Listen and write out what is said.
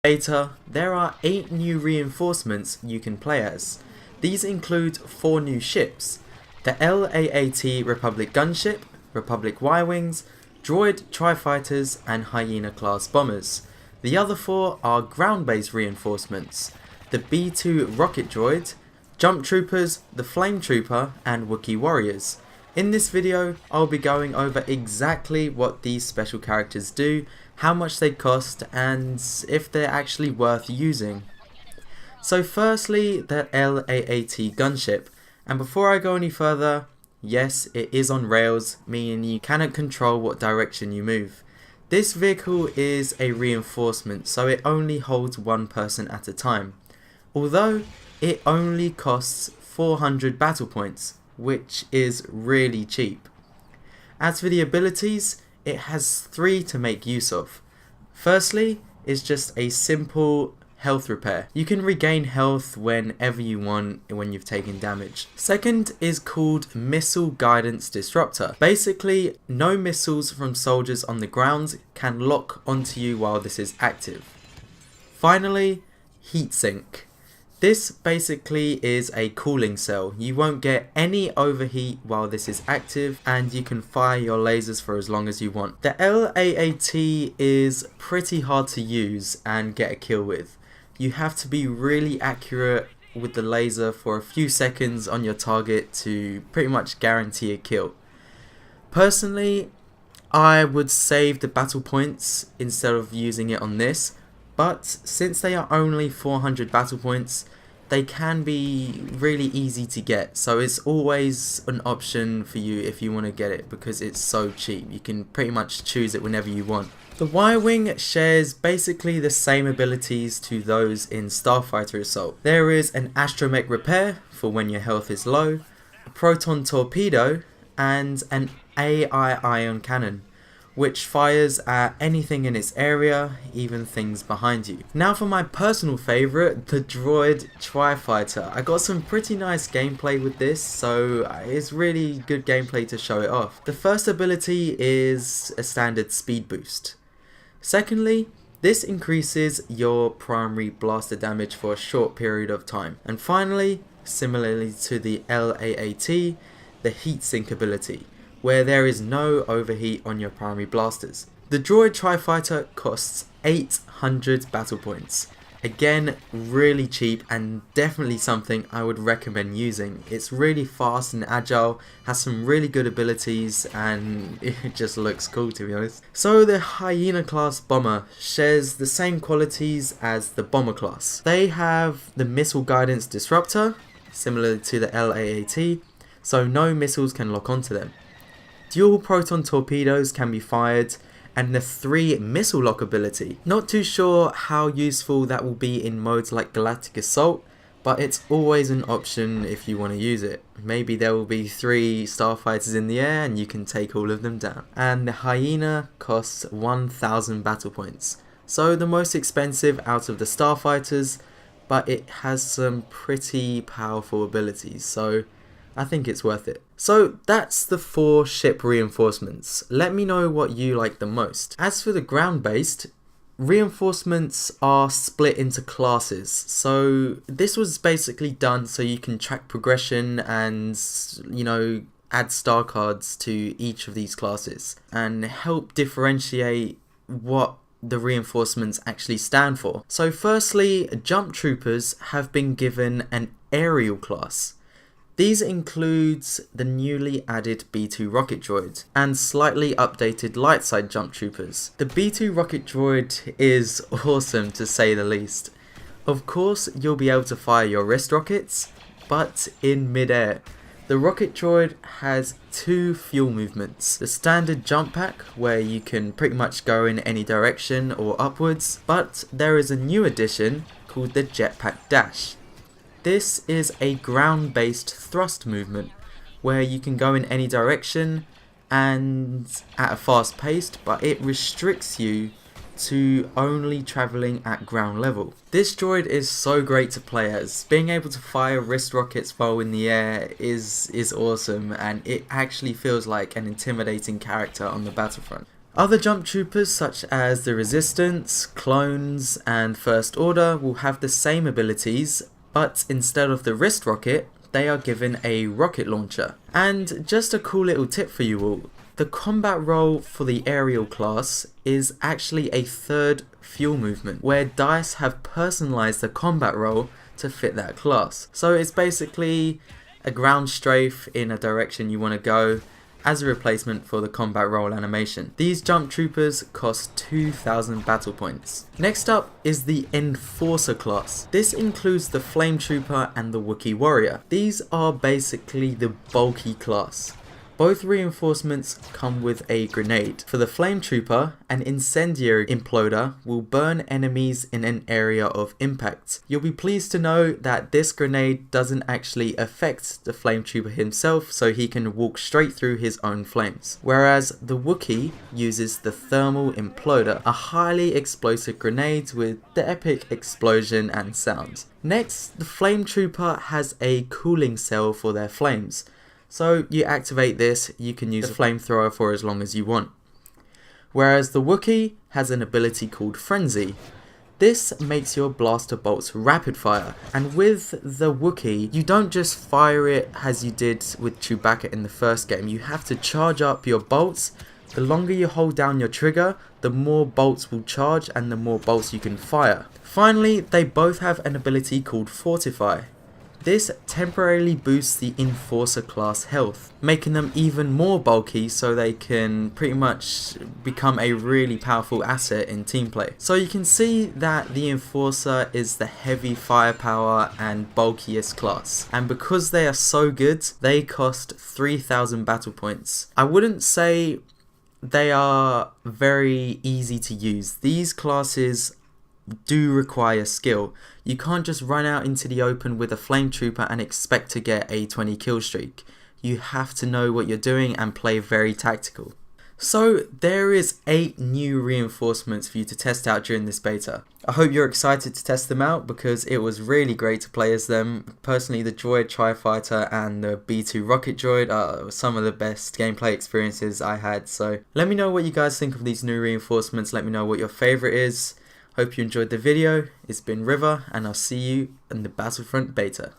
Later, there are 8 new reinforcements you can play as. These include 4 new ships: the LAAT Republic Gunship, Republic Y-Wings, Droid Tri-Fighters and Hyena class bombers. The other 4 are ground-based reinforcements: the B-2 Rocket Droid, Jump Troopers, the Flame Trooper and Wookiee Warriors. In this video, I'll be going over exactly what these special characters do, how much they cost, and if they're actually worth using. So firstly, the LAAT gunship, and before I go any further, yes, it is on rails, meaning you cannot control what direction you move. This vehicle is a reinforcement, so it only holds one person at a time, although it only costs 400 battle points, which is really cheap. As for the abilities, it has 3 to make use of. Firstly is just a simple health repair. You can regain health whenever you want when you've taken damage. Second is called Missile Guidance Disruptor. Basically, no missiles from soldiers on the ground can lock onto you while this is active. Finally, Heatsink. This basically is a cooling cell. You won't get any overheat while this is active, and you can fire your lasers for as long as you want. The LAAT is pretty hard to use and get a kill with. You have to be really accurate with the laser for a few seconds on your target to pretty much guarantee a kill. Personally, I would save the battle points instead of using it on this. But since they are only 400 battle points, they can be really easy to get, so it's always an option for you if you want to get it because it's so cheap. You can pretty much choose it whenever you want. The Y-Wing shares basically the same abilities to those in Starfighter Assault. There is an astromech repair for when your health is low, a proton torpedo, and an AI ion cannon, which fires at anything in its area, even things behind you. Now for my personal favourite, the Droid Tri-Fighter. I got some pretty nice gameplay with this, so it's really good gameplay to show it off. The first ability is a standard speed boost. Secondly, this increases your primary blaster damage for a short period of time. And finally, similarly to the LAAT, the Heatsink ability, where there is no overheat on your primary blasters. The Droid Tri-Fighter costs 800 battle points. Again, really cheap and definitely something I would recommend using. It's really fast and agile, has some really good abilities, and it just looks cool, to be honest. So the Hyena class bomber shares the same qualities as the bomber class. They have the Missile Guidance Disruptor, similar to the LAAT, so no missiles can lock onto them. Dual proton torpedoes can be fired, and the 3 missile lock ability. Not too sure how useful that will be in modes like Galactic Assault, but it's always an option if you want to use it. Maybe there will be 3 starfighters in the air and you can take all of them down. And the Hyena costs 1000 battle points, so the most expensive out of the starfighters, but it has some pretty powerful abilities, so I think it's worth it. So that's the 4 ship reinforcements. Let me know what you like the most. As for the ground-based, reinforcements are split into classes. So this was basically done so you can track progression and, you know, add star cards to each of these classes and help differentiate what the reinforcements actually stand for. So firstly, Jump Troopers have been given an aerial class. These includes the newly added B-2 Rocket Droid and slightly updated light side Jump Troopers. The B-2 Rocket Droid is awesome to say the least. Of course, you'll be able to fire your wrist rockets, but in mid-air. The Rocket Droid has 2 fuel movements. The standard jump pack, where you can pretty much go in any direction or upwards, but there is a new addition called the Jetpack Dash. This is a ground-based thrust movement where you can go in any direction and at a fast pace, but it restricts you to only travelling at ground level. This droid is so great to play as. Being able to fire wrist rockets while in the air is awesome, and it actually feels like an intimidating character on the Battlefront. Other jump troopers such as the Resistance, Clones and First Order will have the same abilities, but instead of the wrist rocket, they are given a rocket launcher. And just a cool little tip for you all, the combat role for the aerial class is actually a third fuel movement, where DICE have personalized the combat role to fit that class. So it's basically a ground strafe in a direction you want to go as a replacement for the combat role animation. These jump troopers cost 2,000 battle points. Next up is the Enforcer class. This includes the Flame Trooper and the Wookiee Warrior. These are basically the bulky class. Both reinforcements come with a grenade. For the Flame Trooper, an incendiary imploder will burn enemies in an area of impact. You'll be pleased to know that this grenade doesn't actually affect the Flame Trooper himself, so he can walk straight through his own flames. Whereas the Wookiee uses the Thermal Imploder, a highly explosive grenade with the epic explosion and sound. Next, the Flame Trooper has a cooling cell for their flames. So you activate this, you can use a flamethrower for as long as you want. Whereas the Wookiee has an ability called Frenzy. This makes your blaster bolts rapid fire, and with the Wookiee, you don't just fire it as you did with Chewbacca in the first game. You have to charge up your bolts. The longer you hold down your trigger, the more bolts will charge and the more bolts you can fire. Finally, they both have an ability called Fortify. This temporarily boosts the Enforcer class health, making them even more bulky so they can pretty much become a really powerful asset in team play. So you can see that the Enforcer is the heavy firepower and bulkiest class, and because they are so good, they cost 3,000 battle points. I wouldn't say they are very easy to use. These classes do require skill. You can't just run out into the open with a Flame Trooper and expect to get a 20 kill streak. You have to know what you're doing and play very tactical. So there is 8 new reinforcements for you to test out during this beta. I hope you're excited to test them out because it was really great to play as them. Personally, the Droid Tri-Fighter and the B2 Rocket Droid are some of the best gameplay experiences I had. So let me know what you guys think of these new reinforcements. Let me know what your favourite is. Hope you enjoyed the video. It's been Riva, and I'll see you in the Battlefront beta.